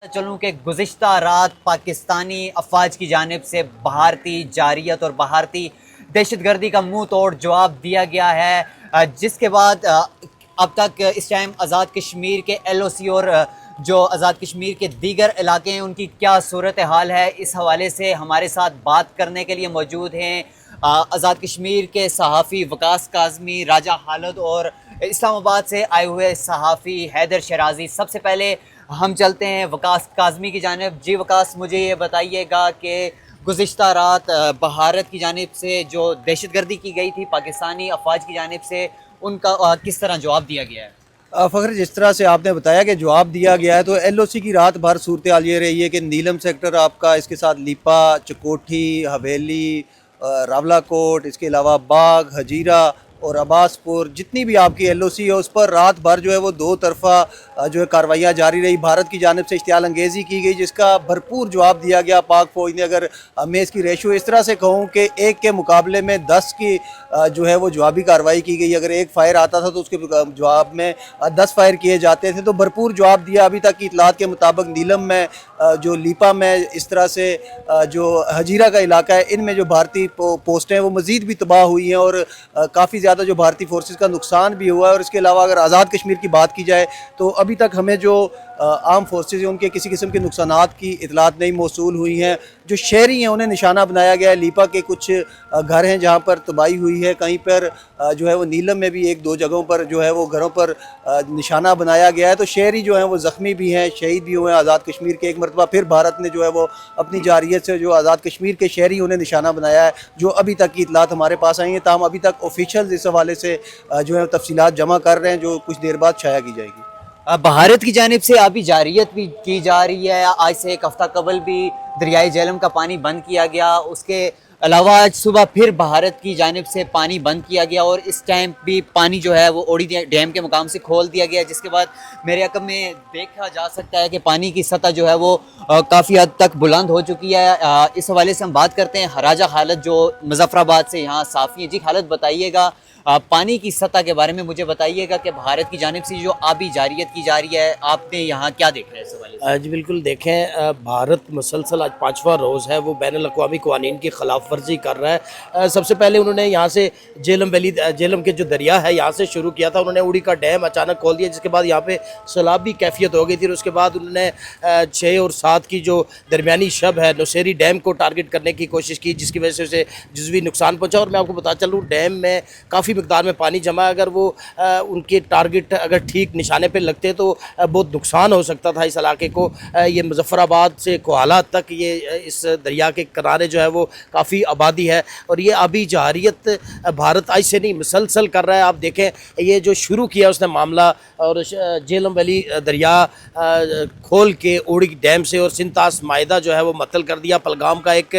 चलूं कि गुज़िश्ता रात पाकिस्तानी अफवाज की जानिब से भारती जारियत और भारती दहशतगर्दी का मुंह तोड़ जवाब दिया गया है, जिसके बाद अब तक इस टाइम आज़ाद कश्मीर के LOC और जो आज़ाद कश्मीर के दीगर इलाके हैं उनकी क्या सूरत हाल है, इस हवाले से हमारे साथ बात करने के लिए मौजूद हैं आज़ाद कश्मीर के सहाफ़ी वकास काज़मी, राजा खालिद और इस्लामाबाद से आए हुए सहाफ़ी हैदर शराजी। सबसे पहले हम चलते हैं वकास काज़मी की जानिब। जी वकास, मुझे ये बताइएगा कि गुज़िश्ता रात भारत की जानिब से जो दहशतगर्दी की गई थी पाकिस्तानी अफवाज की जानिब से, उनका किस तरह जवाब दिया गया है? फ़खर, जिस तरह से आपने बताया कि जवाब दिया गया है, तो LOC की रात भर सूरत हाल ये रही है कि नीलम सेक्टर आपका, इसके साथ लिपा, चकोठी, हवेली, रावलाकोट, इसके अलावा बाग, हजीरा और अब्बासपुर, जितनी भी आपकी LOC है उस पर रात भर जो है वो दो तरफ़ा जो है कार्रवाइयाँ जारी रही। भारत की जानिब से इश्तियाल अंगेज़ी की गई जिसका भरपूर जवाब दिया गया पाक फ़ौज ने। अगर मैं इसकी रेशो इस तरह से कहूँ कि 1 के मुकाबले में 10 की जो है वो जवाबी कार्रवाई की गई। अगर 1 फायर आता था तो उसके जवाब में 10 फायर किए जाते थे, तो भरपूर जवाब दिया। अभी तक की इतलात के मुताबिक नीलम में, जो लिपा में, इस तरह से जो हजीरा का इलाका है, इनमें जो भारतीय पोस्टें हैं वो मज़ीद भी तबाह हुई हैं और काफ़ी ज़्यादा जो भारतीय फोर्सेस का नुकसान भी हुआ है। और इसके अलावा अगर आज़ाद कश्मीर की बात की जाए तो अभी तक हमें जो आर्म फोर्सेस हैं उनके किसी किस्म के नुकसानात की इतलात नहीं मौसूल हुई हैं। जो शहरी हैं उन्हें निशाना बनाया गया है। लीपा के कुछ घर हैं जहाँ पर तबाही हुई है, कहीं पर जो है वो नीलम में भी 1-2 जगहों पर जो है वो घरों पर निशाना बनाया गया है। तो शहरी जो हैं वो ज़ख्मी भी हैं, शहीद भी हुए हैं। आज़ाद कश्मीर के एक मरतबा फिर भारत ने जो है वो अपनी जारियत से जो आज़ाद कश्मीर के शहरी उन्हें निशाना बनाया है, जो अभी तक की इतलात हमारे पास आई हैं। ताहम अभी तक ऑफिशियल इस हवाले से जो है तफसीलात जमा कर रहे हैं, जो कुछ देर बाद शाया की जाएगी। भारत की जानिब से अभी जारियत भी की जा रही है। आज से एक हफ्ता कबल भी दरियाई झेलम का पानी बंद किया गया। उसके अलावा आज सुबह फिर भारत की जानिब से पानी बंद किया गया और इस टाइम भी पानी जो है वो ओडी डैम के मुकाम से खोल दिया गया, जिसके बाद मेरे अकब में देखा जा सकता है कि पानी की सतह जो है वो काफ़ी हद तक बुलंद हो चुकी है। इस हवाले से हम बात करते हैं राजा खालिद जो मुजफ्फराबाद से यहाँ साफ़ी हैं। जी खालिद, बताइएगा पानी की सतह के बारे में, मुझे बताइएगा कि भारत की जानिब से जो आबी जारियत की जा रही है, आपने यहाँ क्या देख रहे हैं इस हवाले से? जी बिल्कुल, देखें, भारत मुसलसल आज 5वां रोज़ है वो बैनुल अक़वामी क़वानीन की ख़िलाफ़ वर्जी कर रहा है। सबसे पहले उन्होंने यहाँ से झेलम के जो दरिया है यहाँ से शुरू किया था। उन्होंने उड़ी का डैम अचानक खोल दिया, जिसके बाद यहाँ पे सैलाबी कैफियत हो गई थी। और उसके बाद उन्होंने 6 और 7 की जो दरमियानी शब है नौशेरी डैम को टारगेट करने की कोशिश की, जिसकी वजह से उसे जुज़वी नुकसान पहुँचा। और मैं आपको बता चलूँ, डैम में काफ़ी मकदार में पानी जमा है। अगर वो उनके टारगेट अगर ठीक निशाने पे लगते तो बहुत नुकसान हो सकता था इस इलाके को। ये मुजफ्फराबाद से कोहाला तक ये इस दरिया के किनारे जो है वो काफ़ी आबादी है और ये अभी जारियत भारत आज से नहीं मुसलसल कर रहा है। आप देखें, ये जो शुरू किया उसने मामला, और झेलम वैली दरिया खोल के उड़ी डैम से और सिंतास मायदा जो है वो मतल कर दिया, पलगाम का एक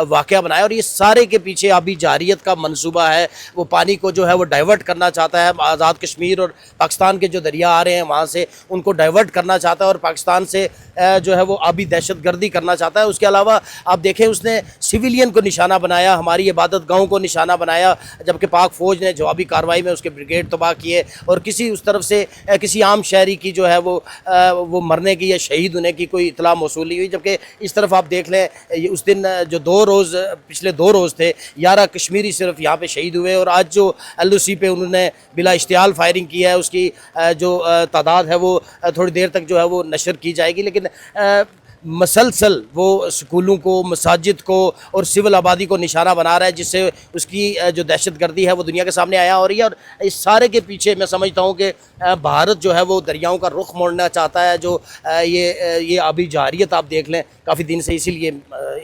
वाक़या बनाया। और ये सारे के पीछे अभी जारियत का मंसूबा है। वो पानी को जो है वो डाइवर्ट करना चाहता है। आज़ाद कश्मीर और पाकिस्तान के जो दरिया आ रहे हैं वहाँ से उनको डाइवर्ट करना चाहता है और पाकिस्तान से जो है वो अभी दहशतगर्दी करना चाहता है। उसके अलावा आप देखें, उसने सिविलियन को निशाना बनाया, हमारी इबादत गाहों को निशाना बनाया, जबकि पाक फ़ौज ने जवाबी कार्रवाई में उसके ब्रिगेड तबाह किए। और किसी उस तरफ से किसी आम शहरी की जो है वो मरने की या शहीद होने की कोई इतला मौसूल नहीं हुई। जबकि इस तरफ आप देख लें, उस दिन जो पिछले 2 रोज़ थे, 11 कश्मीरी सिर्फ यहाँ पे शहीद हुए। और आज जो LOC पे उन्होंने बिला इश्तियाल फायरिंग की है, उसकी जो तादाद है वो थोड़ी देर तक जो है वो नशर की जाएगी। लेकिन मसलसल वो स्कूलों को, मसाजिद को और सिविल आबादी को निशाना बना रहा है, जिससे उसकी जो दहशतगर्दी है वो दुनिया के सामने आया हो रही है। और इस सारे के पीछे मैं समझता हूँ कि भारत जो है वो दरियाओं का रुख मोड़ना चाहता है। जो ये अभी जारियत आप देख लें काफ़ी दिन से, इसीलिए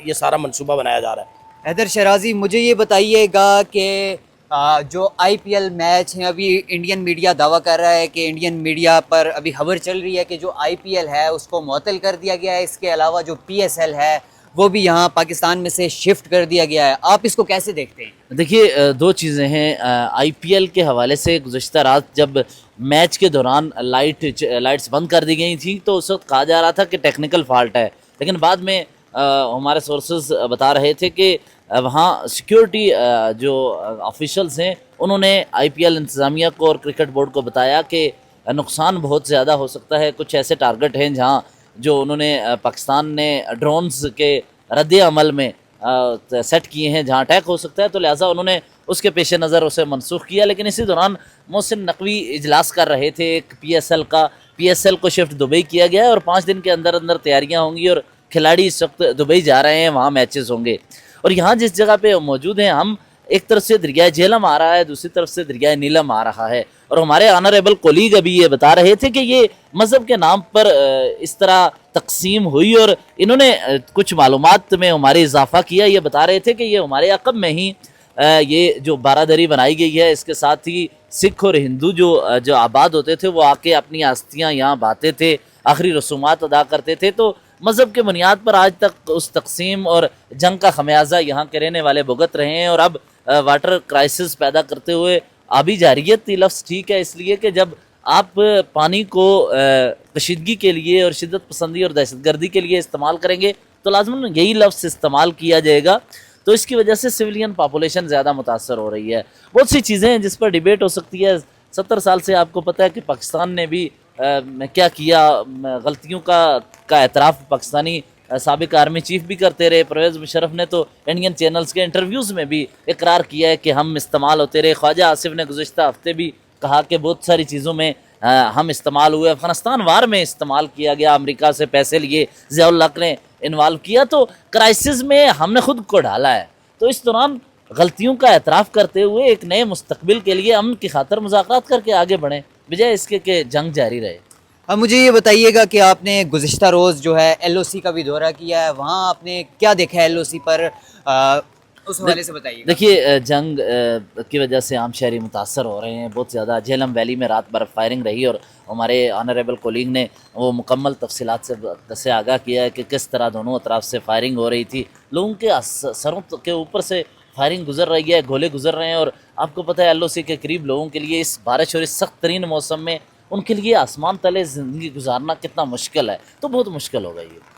ये सारा मंसूबा बनाया जा रहा है। हैदर शराजी, मुझे ये बताइएगा कि जो IPL मैच हैं, अभी इंडियन मीडिया दावा कर रहा है कि इंडियन मीडिया पर अभी खबर चल रही है कि जो IPL है उसको मुअत्तल कर दिया गया है। इसके अलावा जो PSL है वो भी यहाँ पाकिस्तान में से शिफ्ट कर दिया गया है। आप इसको कैसे देखते हैं? देखिए, 2 चीज़ें हैं। IPL के हवाले से गुज़िश्ता रात जब मैच के दौरान लाइट्स बंद कर दी गई थी तो उस वक्त कहा जा रहा था कि टेक्निकल फॉल्ट है, लेकिन बाद में हमारे सोर्सेज बता रहे थे कि वहाँ सिक्योरिटी जो ऑफिशियल्स हैं उन्होंने IPL इंतज़ामिया को और क्रिकेट बोर्ड को बताया कि नुकसान बहुत ज़्यादा हो सकता है। कुछ ऐसे टारगेट हैं जहाँ جو انہوں نے پاکستان نے ڈرونز کے رد عمل میں سیٹ کیے ہیں جہاں اٹیک ہو سکتا ہے، تو لہٰذا انہوں نے اس کے پیش نظر اسے منسوخ کیا. لیکن اسی دوران محسن نقوی اجلاس کر رہے تھے ایک پی ایس ایل کو شفٹ دبئی کیا گیا ہے اور 5 دن کے اندر اندر تیاریاں ہوں گی اور کھلاڑی اس وقت دبئی جا رہے ہیں، وہاں میچز ہوں گے. اور یہاں جس جگہ پہ موجود ہیں ہم، ایک طرف سے دریائے جہلم آ رہا ہے، دوسری طرف سے دریائے نیلم آ رہا ہے، اور ہمارے آنریبل کولیگ ابھی یہ بتا رہے تھے کہ یہ مذہب کے نام پر اس طرح تقسیم ہوئی، اور انہوں نے کچھ معلومات میں ہمارے اضافہ کیا. یہ بتا رہے تھے کہ یہ ہمارے عقب میں ہی یہ جو بارادری بنائی گئی ہے، اس کے ساتھ ہی سکھ اور ہندو جو آباد ہوتے تھے وہ آ کے اپنی آستیاں یہاں بہاتے تھے، آخری رسومات ادا کرتے تھے. تو مذہب کے بنیاد پر آج تک اس تقسیم اور جنگ کا خمیازہ یہاں کے رہنے والے بھگت رہے ہیں. اور اب واٹر کرائسس پیدا کرتے ہوئے آبی جاریت لفظ ٹھیک ہے، اس لیے کہ جب آپ پانی کو کشیدگی کے لیے اور شدت پسندی اور دہشت گردی کے لیے استعمال کریں گے تو لازماً یہی لفظ استعمال کیا جائے گا. تو اس کی وجہ سے سویلین پاپولیشن زیادہ متاثر ہو رہی ہے. بہت سی چیزیں ہیں جس پر ڈیبیٹ ہو سکتی ہے. 70 سال سے آپ کو پتہ ہے کہ پاکستان نے بھی کیا کیا، غلطیوں کا اعتراف پاکستانی سابق آرمی چیف بھی کرتے رہے. پرویز مشرف نے تو انڈین چینلز کے انٹرویوز میں بھی اقرار کیا ہے کہ ہم استعمال ہوتے رہے. خواجہ آصف نے گزشتہ ہفتے بھی کہا کہ بہت ساری چیزوں میں ہم استعمال ہوئے. افغانستان وار میں استعمال کیا گیا، امریکہ سے پیسے لیے، ضیاء الحق نے انوالو کیا. تو کرائسس میں ہم نے خود کو ڈالا ہے. تو اس دوران غلطیوں کا اعتراف کرتے ہوئے ایک نئے مستقبل کے لیے امن کی خاطر مذاکرات کر کے آگے بڑھیں، بجائے اس کے کہ جنگ جاری رہے. اب مجھے یہ بتائیے گا کہ آپ نے گزشتہ روز جو ہے ایل او سی کا بھی دورہ کیا ہے، وہاں آپ نے کیا دیکھا ہے ایل او سی پر، اس حوالے سے بتائیے گا. دیکھیے، جنگ کی وجہ سے عام شہری متاثر ہو رہے ہیں بہت زیادہ. جہلم ویلی میں رات بھر فائرنگ رہی اور ہمارے آنریبل کولیگ نے وہ مکمل تفصیلات سے آگاہ کیا ہے کہ کس طرح دونوں اطراف سے فائرنگ ہو رہی تھی. لوگوں کے سروں کے اوپر سے فائرنگ گزر رہی ہے، گولے گزر رہے ہیں. اور آپ کو پتہ ہے ایل او سی کے قریب لوگوں کے لیے اس بارش اور اس سخت ترین موسم میں ان کے لیے آسمان تلے زندگی گزارنا کتنا مشکل ہے. تو بہت مشکل ہو گئی ہے.